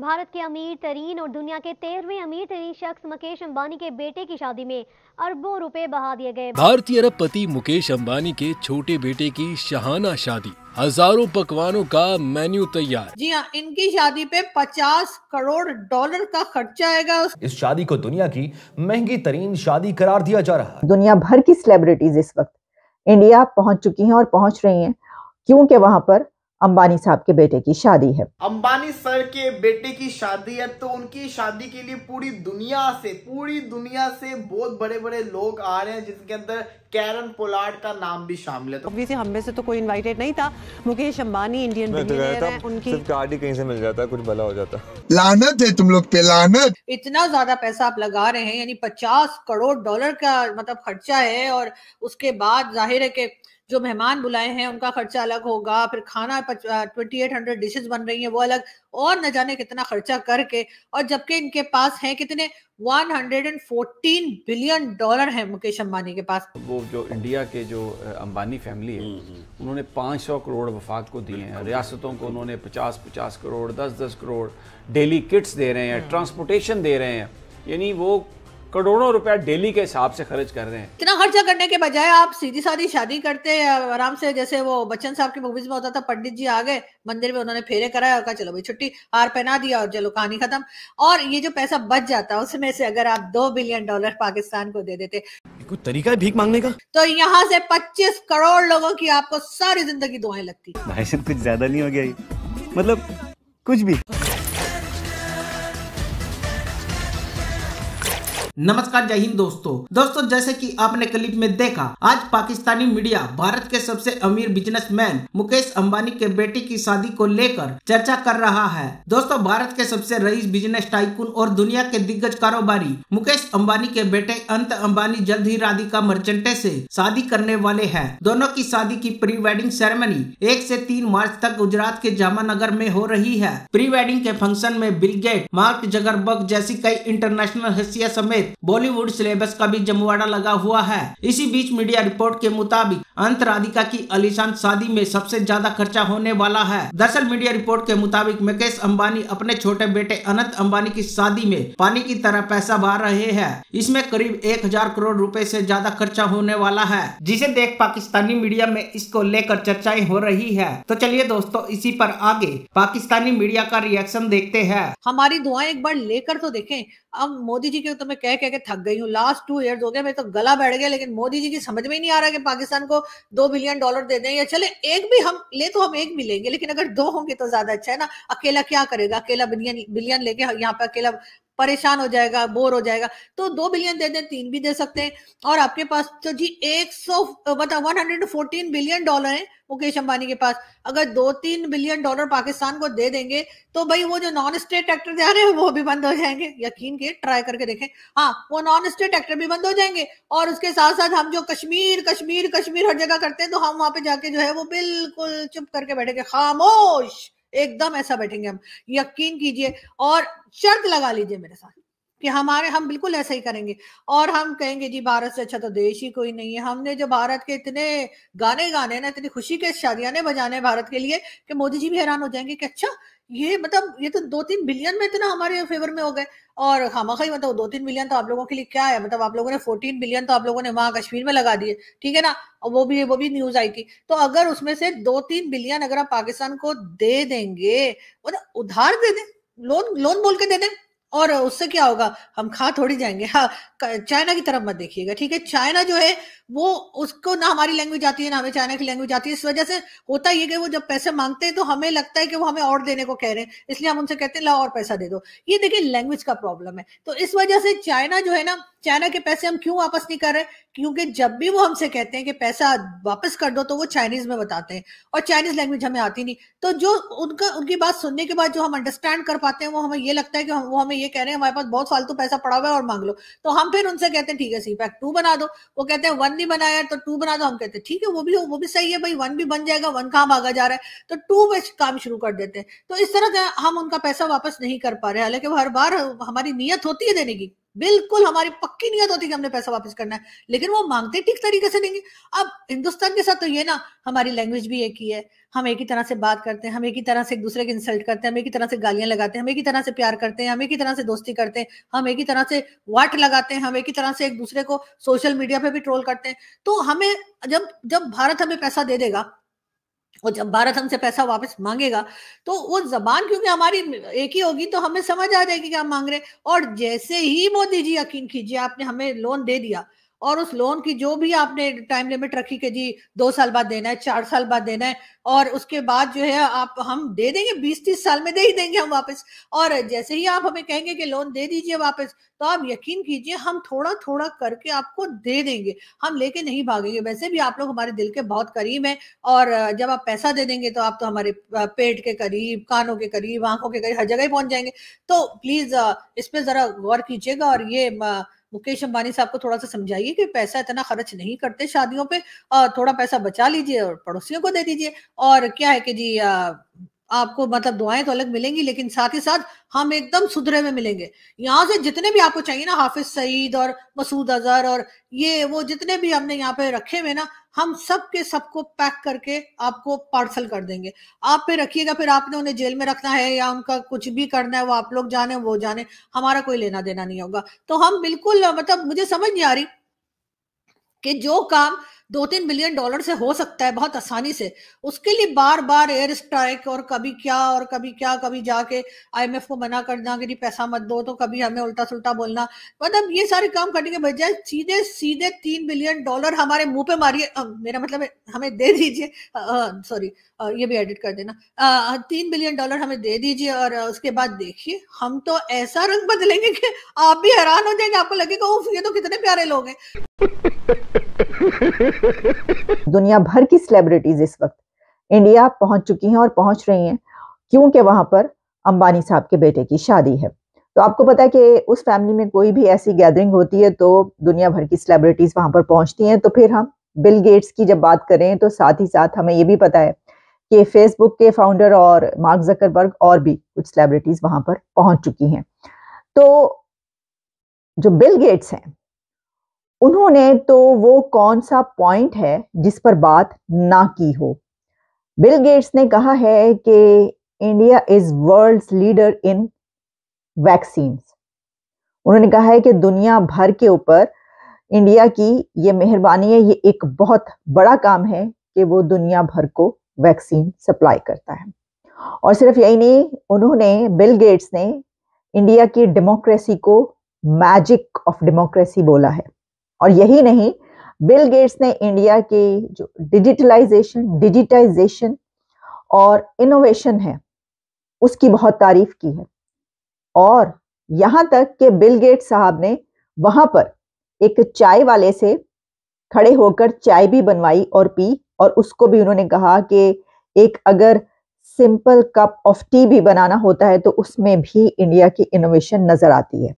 भारत के अमीर तरीन और दुनिया के 13वें अमीर तरीन शख्स मुकेश अंबानी के बेटे की शादी में अरबों रुपए बहा दिए गए। भारतीय अरबपति मुकेश अंबानी के छोटे बेटे की शाहाना शादी, हजारों पकवानों का मेन्यू तैयार। जी हाँ, इनकी शादी पे 50 करोड़ डॉलर का खर्चा आएगा। इस शादी को दुनिया की महंगी तरीन शादी करार दिया जा रहा है। दुनिया भर की सेलिब्रिटीज इस वक्त इंडिया पहुंच चुकी हैं और पहुंच रही हैं, क्योंकि वहां पर अंबानी साहब के बेटे की शादी है। अंबानी सर के बेटे की शादी है, तो उनकी शादी के लिए पूरी दुनिया से बहुत बड़े बड़े लोग आ रहे हैं, जिसके अंदर कैरन पोलार्ड का नाम भी शामिल है। ऑब्वियसली हम में से तो कोई इनवाइटेड नहीं था। मुकेश अंबानी इंडियन बिलियनेयर हैं, उनकी सिर्फ कार्ड ही कहीं से मिल जाता, कुछ भला हो जाता। लानत है तुम लोग पे, लानत। इतना ज्यादा पैसा आप लगा रहे हैं, यानी 50 करोड़ डॉलर का मतलब खर्चा है। और उसके बाद जाहिर है कि जो मेहमान बुलाए हैं उनका खर्चा अलग होगा, फिर खाना 2800 डिशेस बन रही हैं वो अलग, और न जाने कितना खर्चा करके। और जबकि इनके पास है कितने 114 बिलियन डॉलर है मुकेश अंबानी के पास। वो जो इंडिया के जो अंबानी फैमिली है उन्होंने 500 करोड़ वफाक को दिए हैं, रियासतों को उन्होंने 50-50 करोड़ 10-10 करोड़ डेली किट्स दे रहे हैं, ट्रांसपोर्टेशन दे रहे हैं, यानी वो करोड़ों रुपया डेली के हिसाब से खर्च कर रहे हैं। इतना खर्चा करने के बजाय आप सीधी सादी शादी करते आराम से, जैसे वो बच्चन साहब की मूवीज में होता था, पंडित जी आ गए मंदिर में, उन्होंने फेरे कराया और कहा चलो भाई छुट्टी, हार पहना दिया और चलो कहानी खत्म। और ये जो पैसा बच जाता उसमें से अगर आप 2 बिलियन डॉलर पाकिस्तान को दे देते, कोई तरीका है भीख मांगने का? तो यहाँ से 25 करोड़ लोगों की आपको सारी जिंदगी दुआएं लगती। भाई साहब कुछ ज्यादा नहीं हो गया ये? मतलब कुछ भी। नमस्कार, जय हिंद दोस्तों जैसे कि आपने क्लिप में देखा, आज पाकिस्तानी मीडिया भारत के सबसे अमीर बिजनेसमैन मुकेश अंबानी के बेटे की शादी को लेकर चर्चा कर रहा है। दोस्तों, भारत के सबसे रईस बिजनेस टाइकून और दुनिया के दिग्गज कारोबारी मुकेश अंबानी के बेटे अनंत अंबानी जल्द ही राधिका मर्चेंटे से शादी करने वाले हैं। दोनों की शादी की प्री वेडिंग सेरेमनी 1 से 3 मार्च तक गुजरात के जामनगर में हो रही है। प्री वेडिंग के फंक्शन में बिल गेट, मार्क जगरबर्ग जैसी कई इंटरनेशनल हस्तियां समेत बॉलीवुड सिलेबस का भी जमवाड़ा लगा हुआ है। इसी बीच मीडिया रिपोर्ट के मुताबिक अनंत राधिका की आलीशान शादी में सबसे ज्यादा खर्चा होने वाला है। दरअसल मीडिया रिपोर्ट के मुताबिक मुकेश अंबानी अपने छोटे बेटे अनंत अंबानी की शादी में पानी की तरह पैसा बहा रहे हैं। इसमें करीब 1000 करोड़ रुपए से ज्यादा खर्चा होने वाला है, जिसे देख पाकिस्तानी मीडिया में इसको लेकर चर्चाएं हो रही है। तो चलिए दोस्तों, इसी पर आगे पाकिस्तानी मीडिया का रिएक्शन देखते हैं। हमारी दुआएं एक बार लेकर तो देखें। अब मोदी जी के तो मैं कह के थक गई हूँ, लास्ट 2 इयर्स हो गए, मैं तो गला बैठ गया। लेकिन मोदी जी की समझ में ही नहीं आ रहा कि पाकिस्तान को 2 बिलियन डॉलर दे दें, या चले एक भी हम ले तो हम एक भी लेंगे, लेकिन अगर 2 होंगे तो ज्यादा अच्छा है ना। अकेला क्या करेगा, अकेला बिलियन लेके यहाँ पे अकेला परेशान हो जाएगा, बोर हो जाएगा। तो 2 बिलियन दे दें, 3 भी दे सकते हैं। और आपके पास तो जी 114 बिलियन डॉलर है मुकेश अंबानी के पास। अगर 2-3 बिलियन डॉलर पाकिस्तान को दे देंगे तो भाई वो जो नॉन स्टेट एक्टर जा रहे हैं वो भी बंद हो जाएंगे। यकीन के ट्राई करके देखें, हाँ, वो नॉन स्टेट एक्टर भी बंद हो जाएंगे। और उसके साथ साथ हम जो कश्मीर हर जगह करते हैं, तो हम वहां पे जाके जो है वो बिल्कुल चुप करके बैठेंगे, खामोश, एकदम ऐसा बैठेंगे हम, यकीन कीजिए। और शर्त लगा लीजिए मेरे साथ कि हम बिल्कुल ऐसा ही करेंगे। और हम कहेंगे जी भारत से अच्छा तो देश ही कोई नहीं है। हमने जो भारत के इतने गाने गाने ना, इतनी खुशी के शादियाने बजाने भारत के लिए, कि मोदी जी भी हैरान हो जाएंगे कि अच्छा ये मतलब ये तो 2-3 बिलियन में इतना हमारे फेवर में हो गए। और खामखा ही मतलब 2-3 बिलियन तो आप लोगों के लिए क्या है, मतलब आप लोगों ने 14 बिलियन तो आप लोगों ने वहां कश्मीर में लगा दिए, ठीक है ना। वो भी न्यूज आई थी। तो अगर उसमें से 2-3 बिलियन अगर आप पाकिस्तान को दे देंगे, मतलब उधार दे दें, लोन बोल के दे दें, और उससे क्या होगा, हम खा थोड़ी जाएंगे। हाँ, चाइना की तरफ मत देखिएगा, ठीक है। चाइना जो है वो, उसको ना हमारी लैंग्वेज आती है ना हमें चाइना की लैंग्वेज आती है। इस वजह से होता ये कि वो जब पैसे मांगते हैं तो हमें लगता है कि वो हमें और देने को कह रहे हैं, इसलिए हम उनसे कहते हैं ला और पैसा दे दो। ये देखिए लैंग्वेज का प्रॉब्लम है। तो इस वजह से चाइना जो है ना, चाइना के पैसे हम क्यों वापस नहीं कर रहे, क्योंकि जब भी वो हमसे कहते हैं कि पैसा वापस कर दो, तो वो चाइनीज में बताते हैं, और चाइनीज लैंग्वेज हमें आती नहीं। तो जो उनकी बात सुनने के बाद जो हम अंडरस्टैंड कर पाते हैं, वो हमें ये लगता है कि वो हमें ये कह रहे हैं हमारे पास बहुत फालतू पैसा पड़ा हुआ है और मांग लो। तो हम फिर उनसे कहते हैं ठीक है CPAC 2 बना दो। वो कहते हैं 1 नहीं बनाया तो 2 बना दो। हम कहते हैं ठीक है, वो भी सही है भाई, 1 भी बन जाएगा, 1 कहाँ भागा जा रहा है, तो 2 में काम शुरू कर देते हैं। तो इस तरह से हम उनका पैसा वापस नहीं कर पा रहे, हालांकि वो हर बार हमारी नीयत होती है देने की, बिल्कुल हमारी पक्की नियत होती कि हमने पैसा वापस करना है, लेकिन वो मांगते ठीक तरीके से देंगे। अब हिंदुस्तान के साथ तो ये ना, हमारी लैंग्वेज भी एक ही है, हम एक ही तरह से बात करते हैं, हम एक ही तरह से एक दूसरे की इंसल्ट करते हैं, हम एक ही तरह से गालियां लगाते हैं, हम एक ही तरह से प्यार करते हैं, हम एक ही तरह से दोस्ती करते हैं, हम एक ही तरह से वाट लगाते हैं, हम एक ही तरह से एक दूसरे को सोशल मीडिया पे भी ट्रोल करते हैं। तो हमें जब जब भारत हमें पैसा दे देगा और जब भारत हमसे पैसा वापस मांगेगा, तो वो जबान क्योंकि हमारी एक ही होगी, तो हमें समझ आ जाएगी कि हम मांग रहे हैं। और जैसे ही मोदी जी, यकीन कीजिए, आपने हमें लोन दे दिया और उस लोन की जो भी आपने टाइम लिमिट रखी कि जी 2 साल बाद देना है, 4 साल बाद देना है, और उसके बाद जो है आप हम दे देंगे, 20-30 साल में दे ही देंगे हम वापस। और जैसे ही आप हमें कहेंगे कि लोन दे दीजिए वापस, तो आप यकीन कीजिए हम थोड़ा थोड़ा करके आपको दे देंगे, हम लेके नहीं भागेंगे। वैसे भी आप लोग हमारे दिल के बहुत करीब हैं, और जब आप पैसा दे देंगे तो आप तो हमारे पेट के करीब, कानों के करीब, आंखों के करीब, हर जगह ही पहुंच जाएंगे। तो प्लीज इस पे जरा गौर कीजिएगा, और ये मुकेश अंबानी साहब को थोड़ा सा समझाइए कि पैसा इतना खर्च नहीं करते शादियों पे, थोड़ा पैसा बचा लीजिए और पड़ोसियों को दे दीजिए। और क्या है कि जी आपको मतलब दुआएं तो अलग मिलेंगी, लेकिन साथ ही साथ हम एकदम सुधरे में मिलेंगे। यहाँ से जितने भी आपको चाहिए ना, हाफिज सईद और मसूद अजहर और ये वो जितने भी हमने यहाँ पे रखे हुए ना, हम सब के सबको पैक करके आपको पार्सल कर देंगे। आप पे रखिएगा, फिर आपने उन्हें जेल में रखना है या उनका कुछ भी करना है, वो आप लोग जाने वो जाने, हमारा कोई लेना देना नहीं होगा। तो हम बिल्कुल मतलब मुझे समझ नहीं आ रही कि जो काम 2-3 बिलियन डॉलर से हो सकता है बहुत आसानी से, उसके लिए बार बार एयर स्ट्राइक और कभी क्या और कभी क्या, कभी जाके आईएमएफ को मना करना कि पैसा मत दो, तो कभी हमें उल्टा सुल्टा बोलना। मतलब ये सारे काम करने के बजाय सीधे सीधे 3 बिलियन डॉलर हमारे मुंह पे मारिए, मेरा मतलब है हमें दे दीजिए, सॉरी ये भी एडिट कर देना, 3 बिलियन डॉलर हमें दे दीजिए, और उसके बाद देखिए हम तो ऐसा रंग बदलेंगे कि आप भी हैरान हो जाएंगे, आपको लगेगा उफ ये तो कितने प्यारे लोग हैं। दुनिया भर की सेलिब्रिटीज इस वक्त इंडिया पहुंच चुकी हैं और पहुंच रही हैं, क्योंकि वहां पर अंबानी साहब के बेटे की शादी है। तो आपको पता है कि उस फैमिली में कोई भी ऐसी गैदरिंग होती है तो दुनिया भर की सेलिब्रिटीज वहां पर पहुंचती हैं। तो फिर हम बिल गेट्स की जब बात करें तो साथ ही साथ हमें ये भी पता है कि फेसबुक के फाउंडर और मार्क जकरबर्ग और भी कुछ सेलिब्रिटीज वहां पर पहुंच चुकी हैं। तो जो बिल गेट्स हैं, उन्होंने तो वो कौन सा पॉइंट है जिस पर बात ना की हो। बिल गेट्स ने कहा है कि India is world's leader in vaccines. उन्होंने कहा है कि दुनिया भर के ऊपर इंडिया की ये मेहरबानी है, ये एक बहुत बड़ा काम है कि वो दुनिया भर को वैक्सीन सप्लाई करता है। और सिर्फ यही नहीं, उन्होंने बिल गेट्स ने इंडिया की डेमोक्रेसी को मैजिक ऑफ डेमोक्रेसी बोला है। और यही नहीं, बिल गेट्स ने इंडिया की जो डिजिटाइजेशन और इनोवेशन है उसकी बहुत तारीफ की है। और यहां तक कि बिल गेट्स साहब ने वहां पर एक चाय वाले से खड़े होकर चाय भी बनवाई और पी, और उसको भी उन्होंने कहा कि एक अगर सिंपल कप ऑफ टी भी बनाना होता है तो उसमें भी इंडिया की इनोवेशन नजर आती है।